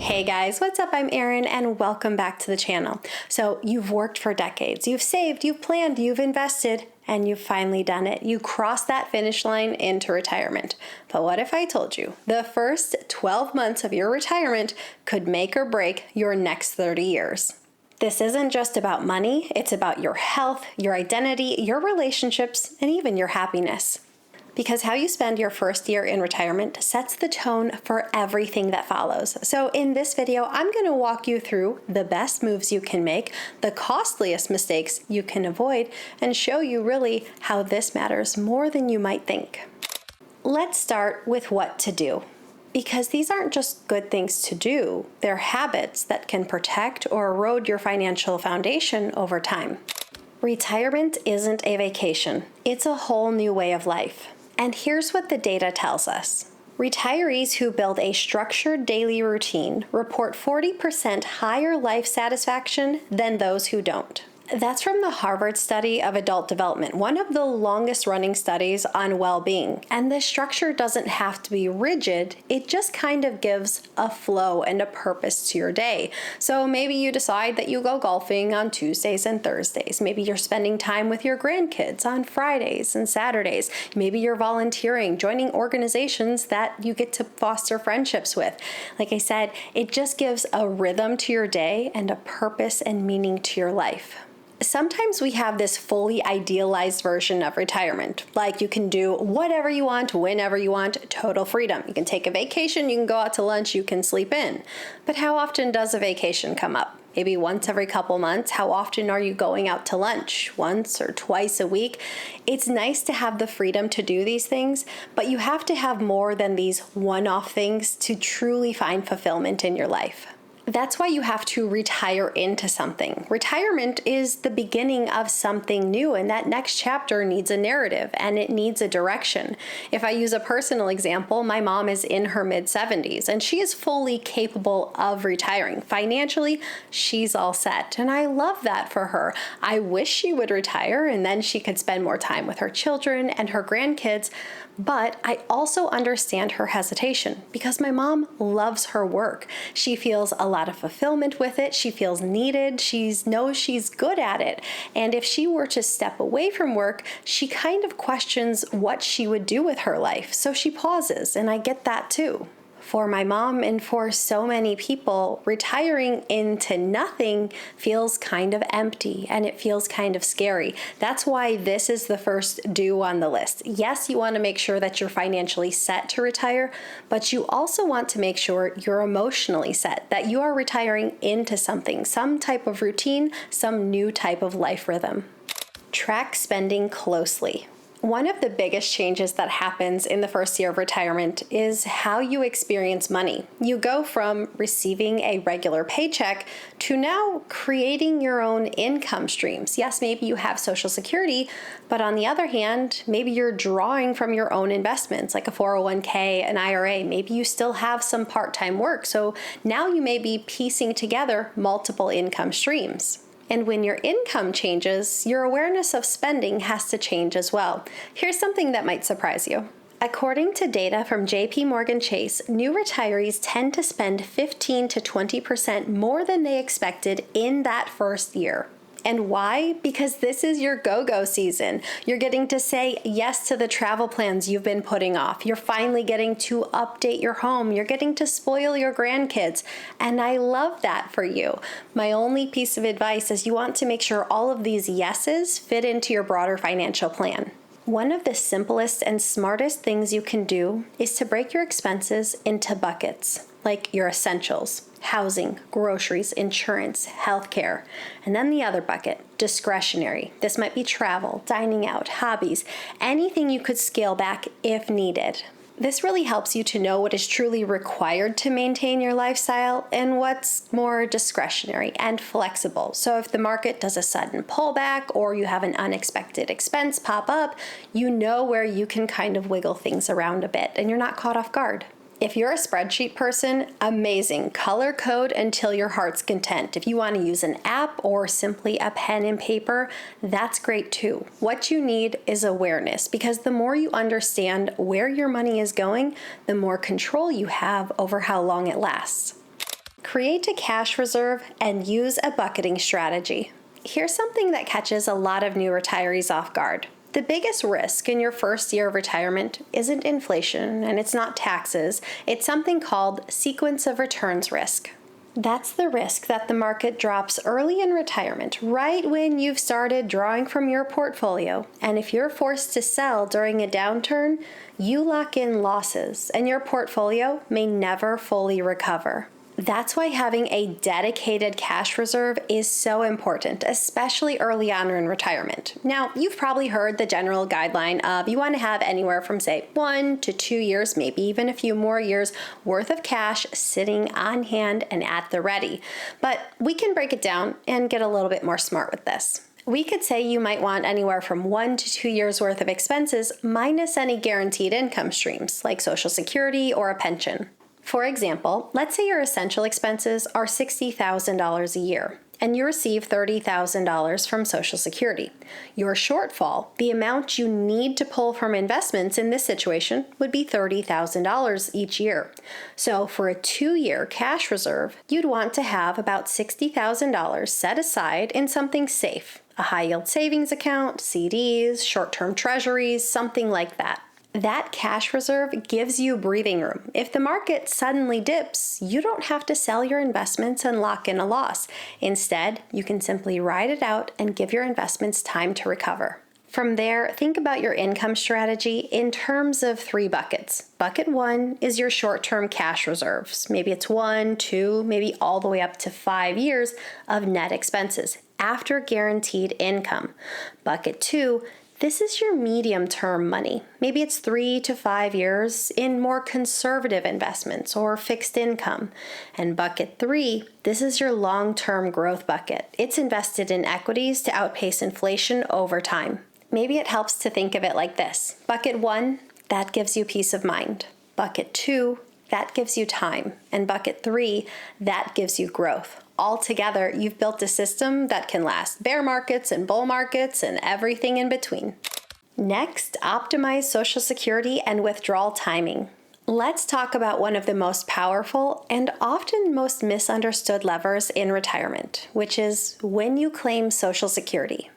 Hey guys, what's up? I'm Erin and welcome back to the channel. So you've worked for decades, you've saved, you've planned, you've invested, and you've finally done it. You crossed that finish line into retirement. But what if I told you the first 12 months of your retirement could make or break your next 30 years? This isn't just about money, it's about your health, your identity, your relationships, and even your happiness. Because how you spend your first year in retirement sets the tone for everything that follows. So in this video, I'm going to walk you through the best moves you can make, the costliest mistakes you can avoid, and show you really how this matters more than you might think. Let's start with what to do. Because these aren't just good things to do, they're habits that can protect or erode your financial foundation over time. Retirement isn't a vacation, it's a whole new way of life. And here's what the data tells us. Retirees who build a structured daily routine report 40% higher life satisfaction than those who don't. That's from the Harvard study of adult development, one of the longest running studies on well-being. And the structure doesn't have to be rigid, it just kind of gives a flow and a purpose to your day. So maybe you decide that you go golfing on Tuesdays and Thursdays. Maybe you're spending time with your grandkids on Fridays and Saturdays. Maybe you're volunteering, joining organizations that you get to foster friendships with. Like I said, it just gives a rhythm to your day and a purpose and meaning to your life. Sometimes we have this fully idealized version of retirement. Like you can do whatever you want, whenever you want, total freedom. You can take a vacation, you can go out to lunch, you can sleep in. But how often does a vacation come up? Maybe once every couple months. How often are you going out to lunch? Once or twice a week? It's nice to have the freedom to do these things, but you have to have more than these one-off things to truly find fulfillment in your life. That's why you have to retire into something. Retirement is the beginning of something new, and that next chapter needs a narrative and it needs a direction. If I use a personal example, my mom is in her mid-70s and she is fully capable of retiring. Financially, she's all set, and I love that for her. I wish she would retire and then she could spend more time with her children and her grandkids. But I also understand her hesitation because my mom loves her work. She feels a lot of fulfillment with it. She feels needed. She knows she's good at it. And if she were to step away from work, she kind of questions what she would do with her life. So she pauses, and I get that too. For my mom and for so many people, retiring into nothing feels kind of empty and it feels kind of scary. That's why this is the first do on the list. Yes, you want to make sure that you're financially set to retire, but you also want to make sure you're emotionally set, that you are retiring into something, some type of routine, some new type of life rhythm. Track spending closely. One of the biggest changes that happens in the first year of retirement is how you experience money. You go from receiving a regular paycheck to now creating your own income streams. Yes, maybe you have Social Security, but on the other hand, maybe you're drawing from your own investments like a 401k, an IRA. Maybe you still have some part-time work. So now you may be piecing together multiple income streams. And when your income changes, your awareness of spending has to change as well. Here's something that might surprise you. According to data from JP Morgan Chase, new retirees tend to spend 15 to 20% more than they expected in that first year. And why? Because this is your go-go season. You're getting to say yes to the travel plans you've been putting off. You're finally getting to update your home. You're getting to spoil your grandkids. And I love that for you. My only piece of advice is you want to make sure all of these yeses fit into your broader financial plan. One of the simplest and smartest things you can do is to break your expenses into buckets, like your essentials, housing, groceries, insurance, healthcare, and then the other bucket, discretionary. This might be travel, dining out, hobbies, anything you could scale back if needed. This really helps you to know what is truly required to maintain your lifestyle and what's more discretionary and flexible. So if the market does a sudden pullback or you have an unexpected expense pop up, you know where you can kind of wiggle things around a bit and you're not caught off guard. If you're a spreadsheet person, amazing. Color code until your heart's content. If you want to use an app or simply a pen and paper, that's great too. What you need is awareness, because the more you understand where your money is going, the more control you have over how long it lasts. create a cash reserve and use a bucketing strategy. Here's something that catches a lot of new retirees off guard. The biggest risk in your first year of retirement isn't inflation and it's not taxes. It's something called sequence of returns risk. That's the risk that the market drops early in retirement, right when you've started drawing from your portfolio. And if you're forced to sell during a downturn, you lock in losses and your portfolio may never fully recover. That's why having a dedicated cash reserve is so important, especially early on in retirement. Now, you've probably heard the general guideline of you want to have anywhere from, say, 1 to 2 years, maybe even a few more years worth of cash sitting on hand and at the ready. But we can break it down and get a little bit more smart with this. We could say you might want anywhere from 1 to 2 years worth of expenses minus any guaranteed income streams like Social Security or a pension. For example, let's say your essential expenses are $60,000 a year and you receive $30,000 from Social Security. Your shortfall, the amount you need to pull from investments in this situation, would be $30,000 each year. So for a 2-year cash reserve, you'd want to have about $60,000 set aside in something safe, a high-yield savings account, CDs, short-term treasuries, something like that. That cash reserve gives you breathing room. If the market suddenly dips, you don't have to sell your investments and lock in a loss. Instead, you can simply ride it out and give your investments time to recover. From there, think about your income strategy in terms of 3 buckets. Bucket 1 is your short-term cash reserves. Maybe it's 1, 2, maybe all the way up to 5 years of net expenses after guaranteed income. Bucket 2, this is your medium-term money. Maybe it's 3 to 5 years in more conservative investments or fixed income. And bucket 3, this is your long-term growth bucket. It's invested in equities to outpace inflation over time. Maybe it helps to think of it like this. Bucket 1, that gives you peace of mind. Bucket 2, that gives you time. And bucket 3, that gives you growth. Altogether, you've built a system that can last bear markets and bull markets and everything in between. Next, optimize Social Security and withdrawal timing. Let's talk about one of the most powerful and often most misunderstood levers in retirement, which is when you claim Social Security.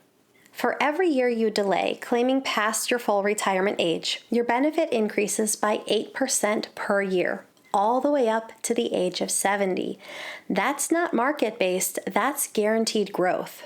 For every year you delay claiming past your full retirement age, your benefit increases by 8% per year, all the way up to the age of 70. That's not market-based, that's guaranteed growth.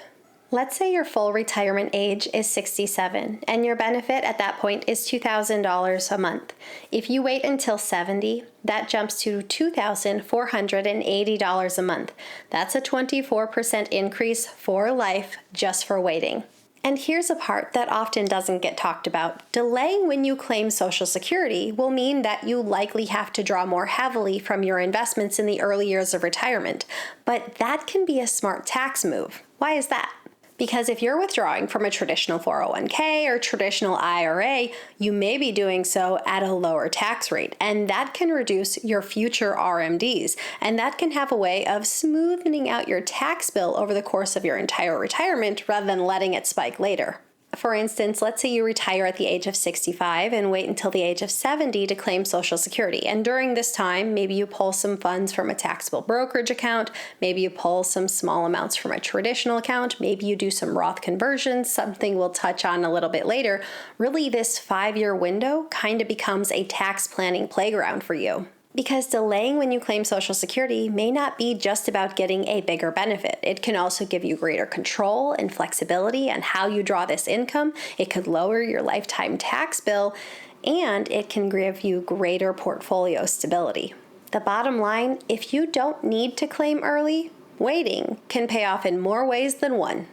Let's say your full retirement age is 67 and your benefit at that point is $2,000 a month. If you wait until 70, that jumps to $2,480 a month. That's a 24% increase for life just for waiting. And here's a part that often doesn't get talked about. Delaying when you claim Social Security will mean that you likely have to draw more heavily from your investments in the early years of retirement. But that can be a smart tax move. Why is that? Because if you're withdrawing from a traditional 401k or traditional IRA, you may be doing so at a lower tax rate, and that can reduce your future RMDs, and that can have a way of smoothing out your tax bill over the course of your entire retirement rather than letting it spike later. For instance, let's say you retire at the age of 65 and wait until the age of 70 to claim Social Security. And during this time, maybe you pull some funds from a taxable brokerage account, maybe you pull some small amounts from a traditional account, maybe you do some Roth conversions, something we'll touch on a little bit later. Really, this 5-year window kind of becomes a tax planning playground for you. Because delaying when you claim Social Security may not be just about getting a bigger benefit. It can also give you greater control and flexibility on how you draw this income. It could lower your lifetime tax bill, and it can give you greater portfolio stability. The bottom line, if you don't need to claim early, waiting can pay off in more ways than one.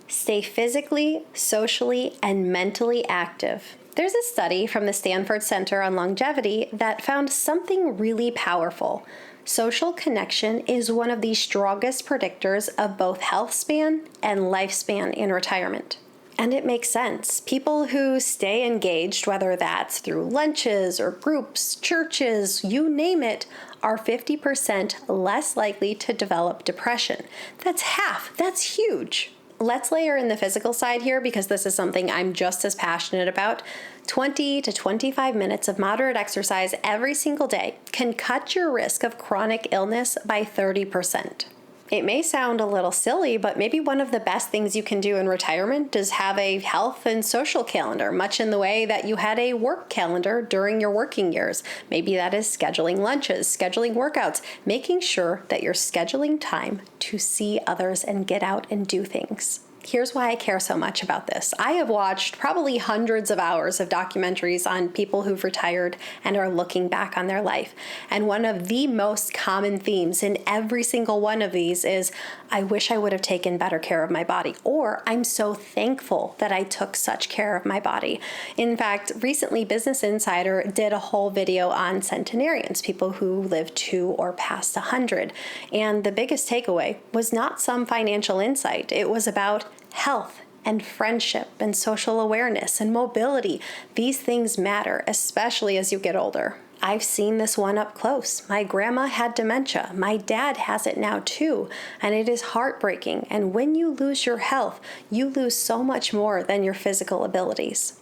Stay physically, socially, and mentally active. There's a study from the Stanford Center on Longevity that found something really powerful. Social connection is one of the strongest predictors of both health span and lifespan in retirement. And it makes sense. People who stay engaged, whether that's through lunches or groups, churches, you name it, are 50% less likely to develop depression. That's half. That's huge. Let's layer in the physical side here because this is something I'm just as passionate about. 20 to 25 minutes of moderate exercise every single day can cut your risk of chronic illness by 30%. It may sound a little silly, but maybe one of the best things you can do in retirement is have a health and social calendar, much in the way that you had a work calendar during your working years. Maybe that is scheduling lunches, scheduling workouts, making sure that you're scheduling time to see others and get out and do things. Here's why I care so much about this. I have watched probably hundreds of hours of documentaries on people who've retired and are looking back on their life. And one of the most common themes in every single one of these is, I wish I would have taken better care of my body, or I'm so thankful that I took such care of my body. In fact, recently Business Insider did a whole video on centenarians, people who live to or past 100. And the biggest takeaway was not some financial insight. It was about health and friendship and social awareness and mobility. These things matter, especially as you get older. I've seen this one up close. My grandma had dementia. My dad has it now too. And it is heartbreaking. And when you lose your health, you lose so much more than your physical abilities.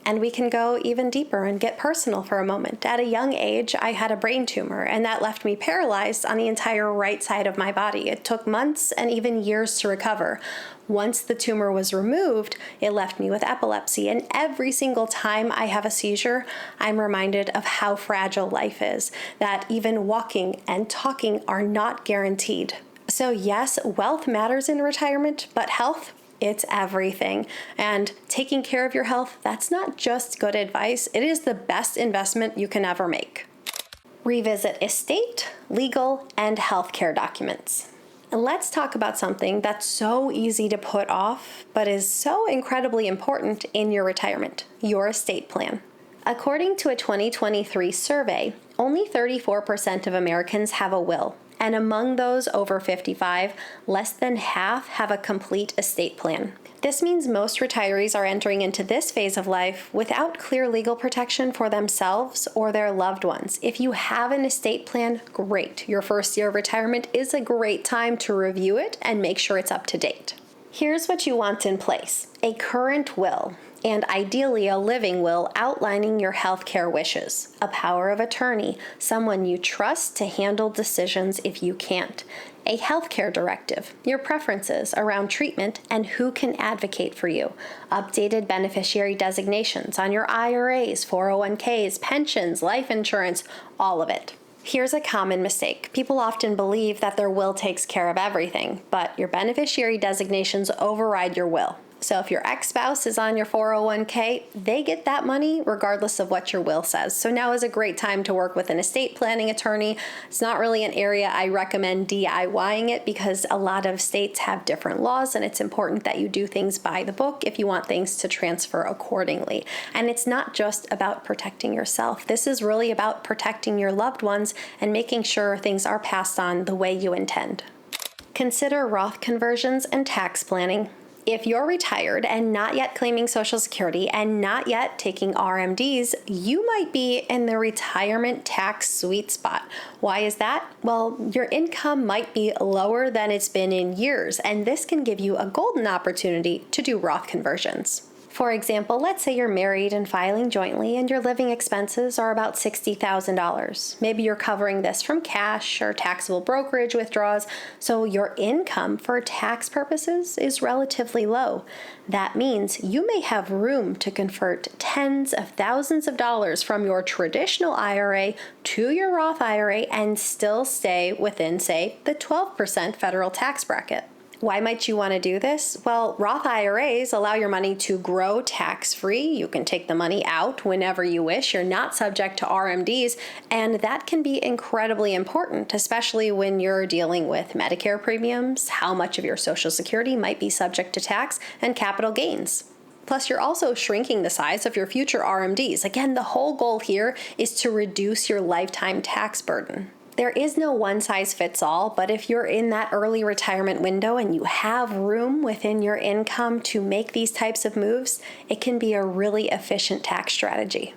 And we can go even deeper and get personal for a moment. At a young age, I had a brain tumor, and that left me paralyzed on the entire right side of my body. It took months and even years to recover. Once the tumor was removed, it left me with epilepsy, and every single time I have a seizure, I'm reminded of how fragile life is, that even walking and talking are not guaranteed. So yes, wealth matters in retirement, but health, it's everything. And taking care of your health, that's not just good advice, it is the best investment you can ever make. Revisit estate, legal, and healthcare documents. And let's talk about something that's so easy to put off, but is so incredibly important in your retirement, your estate plan. According to a 2023 survey, only 34% of Americans have a will. And among those over 55, less than half have a complete estate plan. This means most retirees are entering into this phase of life without clear legal protection for themselves or their loved ones. If you have an estate plan, great. Your first year of retirement is a great time to review it and make sure it's up to date. Here's what you want in place: a current will, and ideally a living will outlining your healthcare wishes, a power of attorney, someone you trust to handle decisions if you can't, a healthcare directive, your preferences around treatment and who can advocate for you, updated beneficiary designations on your IRAs, 401ks, pensions, life insurance, all of it. Here's a common mistake. People often believe that their will takes care of everything, but your beneficiary designations override your will. So if your ex-spouse is on your 401k, they get that money regardless of what your will says. So now is a great time to work with an estate planning attorney. It's not really an area I recommend DIYing it because a lot of states have different laws, and it's important that you do things by the book if you want things to transfer accordingly. And it's not just about protecting yourself. This is really about protecting your loved ones and making sure things are passed on the way you intend. Consider Roth conversions and tax planning. If you're retired and not yet claiming Social Security and not yet taking RMDs, you might be in the retirement tax sweet spot. Why is that? Well, your income might be lower than it's been in years, and this can give you a golden opportunity to do Roth conversions. For example, let's say you're married and filing jointly and your living expenses are about $60,000. Maybe you're covering this from cash or taxable brokerage withdrawals, so your income for tax purposes is relatively low. That means you may have room to convert tens of thousands of dollars from your traditional IRA to your Roth IRA and still stay within, say, the 12% federal tax bracket. Why might you want to do this? Well, Roth IRAs allow your money to grow tax-free. You can take the money out whenever you wish. You're not subject to RMDs, and that can be incredibly important, especially when you're dealing with Medicare premiums, how much of your Social Security might be subject to tax, and capital gains. Plus, you're also shrinking the size of your future RMDs. Again, the whole goal here is to reduce your lifetime tax burden. There is no one-size-fits-all, but if you're in that early retirement window and you have room within your income to make these types of moves, it can be a really efficient tax strategy.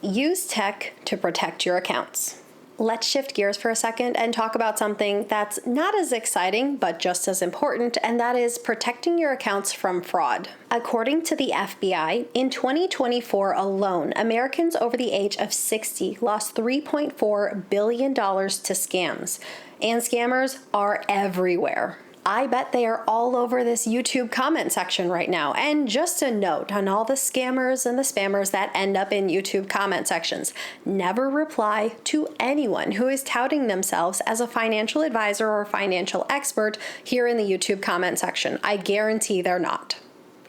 Use tech to protect your accounts. Let's shift gears for a second and talk about something that's not as exciting, but just as important, and that is protecting your accounts from fraud. According to the FBI, in 2024 alone, Americans over the age of 60 lost $3.4 billion to scams, and scammers are everywhere. I bet they are all over this YouTube comment section right now. And just a note on all the scammers and the spammers that end up in YouTube comment sections: never reply to anyone who is touting themselves as a financial advisor or financial expert here in the YouTube comment section. I guarantee they're not.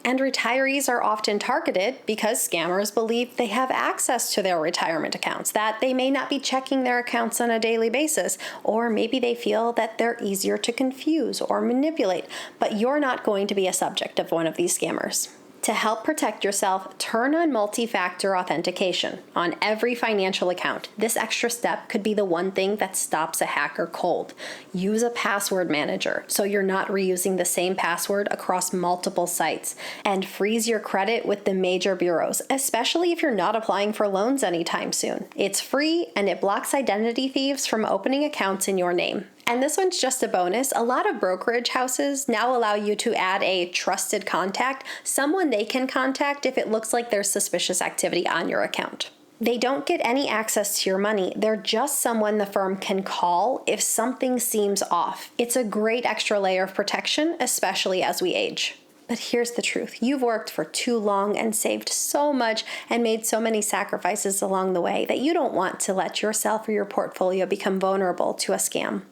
And retirees are often targeted because scammers believe they have access to their retirement accounts, that they may not be checking their accounts on a daily basis, or maybe they feel that they're easier to confuse or manipulate. But you're not going to be a subject of one of these scammers. To help protect yourself, turn on multi-factor authentication on every financial account. This extra step could be the one thing that stops a hacker cold. Use a password manager so you're not reusing the same password across multiple sites. And freeze your credit with the major bureaus, especially if you're not applying for loans anytime soon. It's free and it blocks identity thieves from opening accounts in your name. And this one's just a bonus. A lot of brokerage houses now allow you to add a trusted contact, someone they can contact if it looks like there's suspicious activity on your account. They don't get any access to your money. They're just someone the firm can call if something seems off. It's a great extra layer of protection, especially as we age. But here's the truth. You've worked for too long and saved so much and made so many sacrifices along the way that you don't want to let yourself or your portfolio become vulnerable to a scam.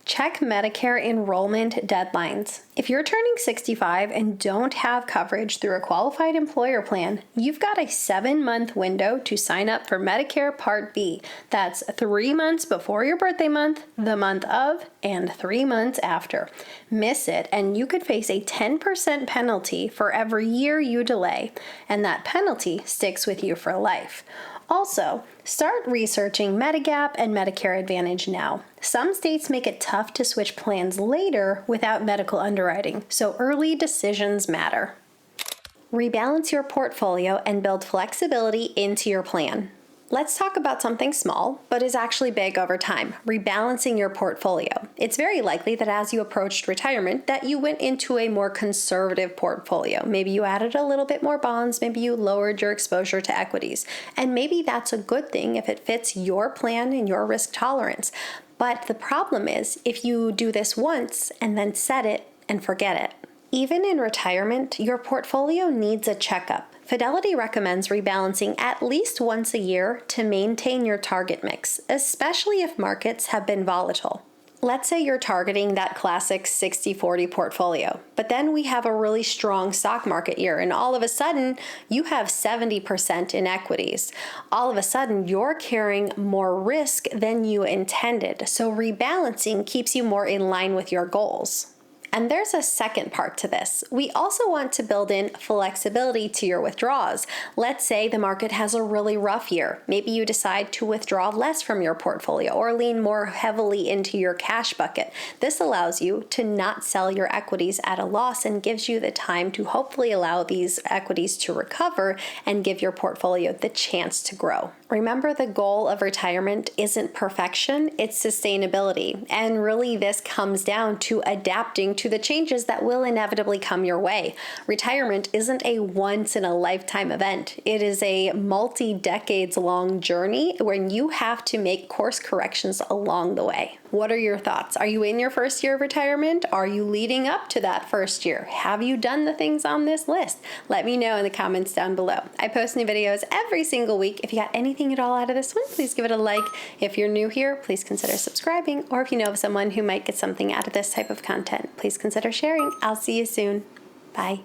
Check Medicare enrollment deadlines. If you're turning 65 and don't have coverage through a qualified employer plan, you've got a 7-month window to sign up for Medicare Part B. That's 3 months before your birthday month, the month of, and 3 months after. Miss it, and you could face a 10% penalty for every year you delay, and that penalty sticks with you for life. Also, start researching Medigap and Medicare Advantage now. Some states make it tough to switch plans later without medical underwriting, so early decisions matter. Rebalance your portfolio and build flexibility into your plan. Let's talk about something small, but is actually big over time: rebalancing your portfolio. It's very likely that as you approached retirement that you went into a more conservative portfolio. Maybe you added a little bit more bonds, maybe you lowered your exposure to equities. And maybe that's a good thing if it fits your plan and your risk tolerance. But the problem is if you do this once and then set it and forget it. Even in retirement, your portfolio needs a checkup. Fidelity recommends rebalancing at least once a year to maintain your target mix, especially if markets have been volatile. Let's say you're targeting that classic 60-40 portfolio, but then we have a really strong stock market year, and all of a sudden you have 70% in equities. All of a sudden you're carrying more risk than you intended, so rebalancing keeps you more in line with your goals. And there's a second part to this. We also want to build in flexibility to your withdrawals. Let's say the market has a really rough year. Maybe you decide to withdraw less from your portfolio or lean more heavily into your cash bucket. This allows you to not sell your equities at a loss and gives you the time to hopefully allow these equities to recover and give your portfolio the chance to grow. Remember, the goal of retirement isn't perfection, it's sustainability. And really this comes down to adapting to the changes that will inevitably come your way. Retirement isn't a once-in-a-lifetime event. It is a multi-decades-long journey when you have to make course corrections along the way. What are your thoughts? Are you in your first year of retirement? Are you leading up to that first year? Have you done the things on this list? Let me know in the comments down below. I post new videos every single week. If you got anything at all out of this one, please give it a like. If you're new here, please consider subscribing. Or if you know of someone who might get something out of this type of content, please consider sharing. I'll see you soon. Bye.